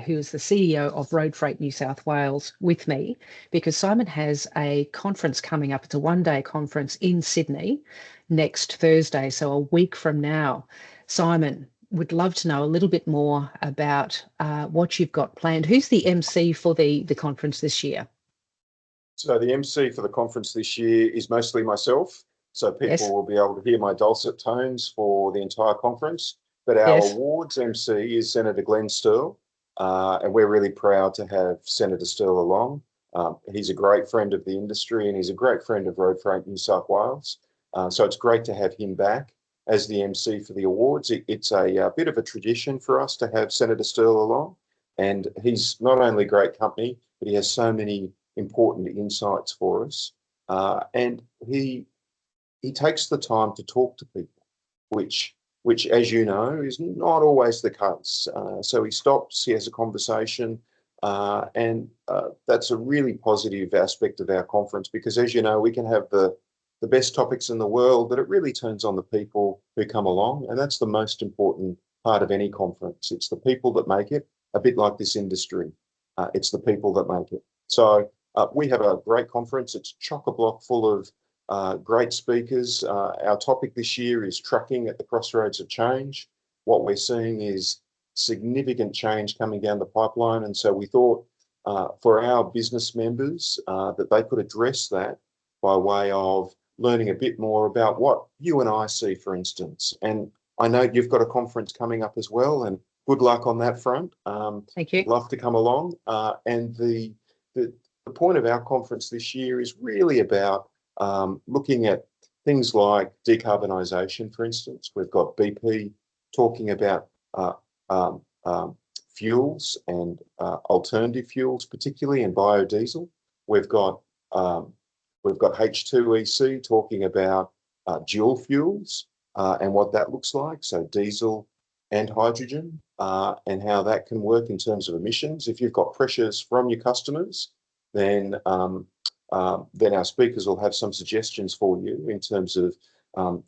who is the CEO of Road Freight New South Wales, with me because Simon has a conference coming up. It's a one-day conference in Sydney next Thursday, so a week from now. Simon, would love to know a little bit more about what you've got planned. Who's the MC for the conference this year? So the MC for the conference this year is mostly myself. So people will be able to hear my dulcet tones for the entire conference. But our awards MC is Senator Glenn Sterle. And we're really proud to have Senator Sterle along. He's a great friend of the industry and he's a great friend of Road Freight New South Wales. So it's great to have him back as the MC for the awards. It's a bit of a tradition for us to have Senator Sterle along. And he's not only great company, but he has so many important insights for us. And he takes the time to talk to people, which, as you know, is not always the case. So he stops, he has a conversation, and that's a really positive aspect of our conference because, as you know, we can have the best topics in the world, but it really turns on the people who come along, and that's the most important part of any conference. It's the people that make it, a bit like this industry. It's the people that make it. So we have a great conference. It's chock-a-block full of great speakers. Our topic this year is trucking at the crossroads of change. What we're seeing is significant change coming down the pipeline. And so we thought for our business members that they could address that by way of learning a bit more about what you and I see, for instance. And I know you've got a conference coming up as well, and good luck on that front. Thank you. Love to come along. And the point of our conference this year is really about looking at things like decarbonisation, for instance. We've got BP talking about fuels and alternative fuels, particularly in biodiesel. We've got H2EC talking about dual fuels and what that looks like, so diesel and hydrogen, and how that can work in terms of emissions. If you've got pressures from your customers, then our speakers will have some suggestions for you in terms of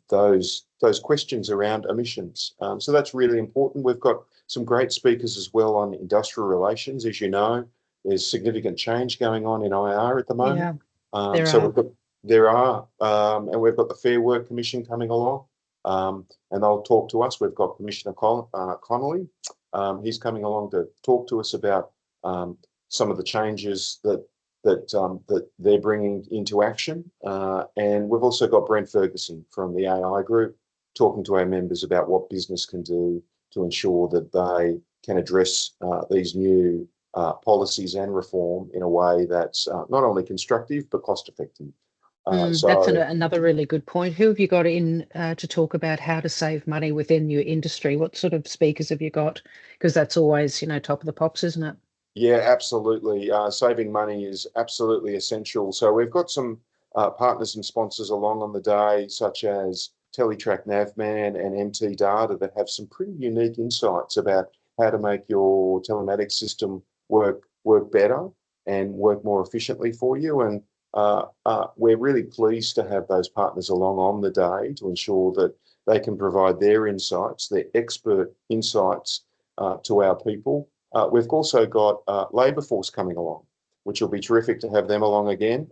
those questions around emissions. So that's really important. We've got some great speakers as well on industrial relations. As you know, there's significant change going on in IR at the moment. And we've got the Fair Work Commission coming along, and they'll talk to us. We've got Commissioner Connolly. He's coming along to talk to us about some of the changes that they're bringing into action. And we've also got Brent Ferguson from the AI group talking to our members about what business can do to ensure that they can address these new policies and reform in a way that's not only constructive, but cost effective. That's another really good point. Who have you got in to talk about how to save money within your industry? What sort of speakers have you got? Because that's always, top of the pops, isn't it? Yeah, absolutely. Saving money is absolutely essential. So we've got some partners and sponsors along on the day, such as Teletrack Navman and MT Data, that have some pretty unique insights about how to make your telematics system work better and work more efficiently for you. And we're really pleased to have those partners along on the day to ensure that they can provide their insights, their expert insights to our people. We've also got Labour Force coming along, which will be terrific to have them along again.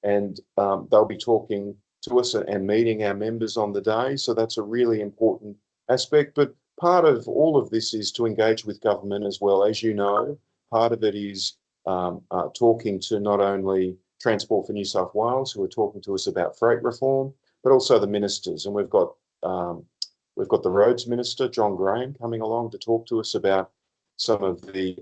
And they'll be talking to us and meeting our members on the day. So that's a really important aspect. But part of all of this is to engage with government as well. As you know, part of it is talking to not only Transport for New South Wales, who are talking to us about freight reform, but also the ministers. And we've got the Roads Minister, John Graham, coming along to talk to us about some of the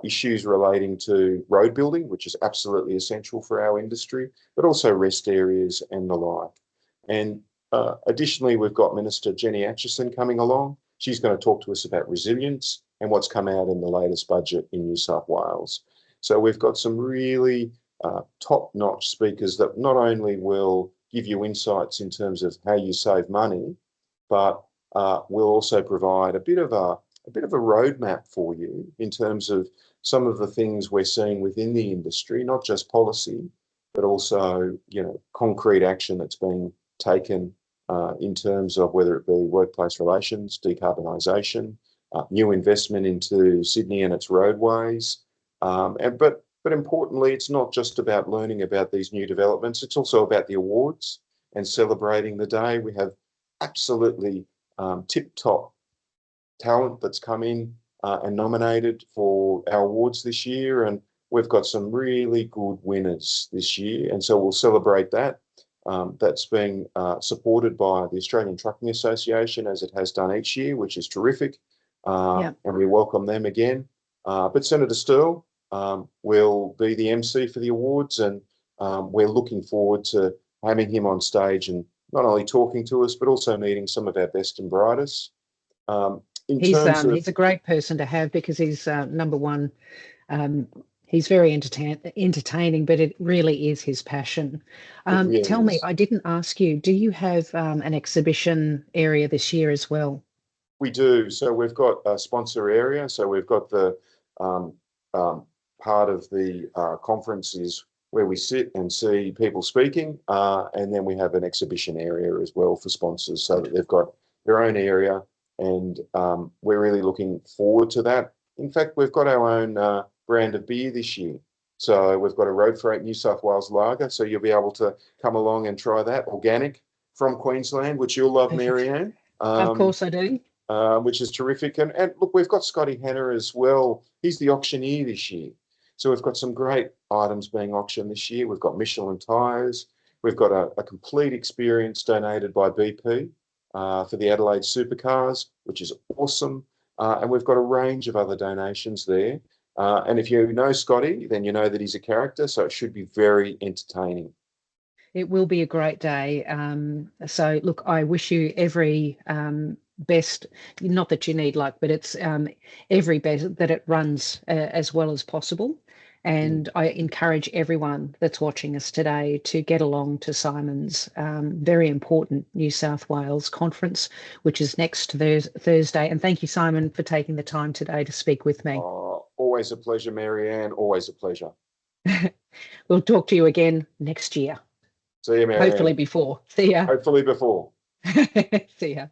issues relating to road building, which is absolutely essential for our industry, but also rest areas and the like. And additionally, we've got Minister Jenny Atchison coming along. She's going to talk to us about resilience and what's come out in the latest budget in New South Wales. So we've got some really top-notch speakers that not only will give you insights in terms of how you save money, but will also provide a bit of a roadmap for you in terms of some of the things we're seeing within the industry, not just policy, but also concrete action that's being taken in terms of whether it be workplace relations, decarbonisation, new investment into Sydney and its roadways. But importantly, it's not just about learning about these new developments. It's also about the awards and celebrating the day. We have absolutely tip-top talent that's come in and nominated for our awards this year. And we've got some really good winners this year. And so we'll celebrate that. That's being supported by the Australian Trucking Association, as it has done each year, which is terrific. And we welcome them again. But Senator Sterle will be the MC for the awards, and we're looking forward to having him on stage and not only talking to us, but also meeting some of our best and brightest. He's a great person to have, because he's number one. He's very entertaining, but it really is his passion. Really tell me, I didn't ask you, do you have an exhibition area this year as well? We do. So we've got a sponsor area. So we've got the part of the conference is where we sit and see people speaking. And then we have an exhibition area as well for sponsors, so that they've got their own area. And we're really looking forward to that. In fact, we've got our own brand of beer this year. So we've got a Road Freight New South Wales lager. So you'll be able to come along and try that, organic from Queensland, which you'll love, Marianne. Of course I do. Which is terrific. And look, we've got Scotty Hanna as well. He's the auctioneer this year. So we've got some great items being auctioned this year. We've got Michelin tyres. We've got a complete experience donated by BP for the Adelaide Supercars, which is awesome. And we've got a range of other donations there. And if you know Scotty, then you know that he's a character, so it should be very entertaining. It will be a great day. So look, I wish you every best, not that you need luck, but it's every best that it runs as well as possible. And I encourage everyone that's watching us today to get along to Simon's very important New South Wales conference, which is next Thursday. And thank you, Simon, for taking the time today to speak with me. Always a pleasure, Marianne. Always a pleasure. We'll talk to you again next year. See you, Marianne. Hopefully before. See ya. Hopefully before. See ya.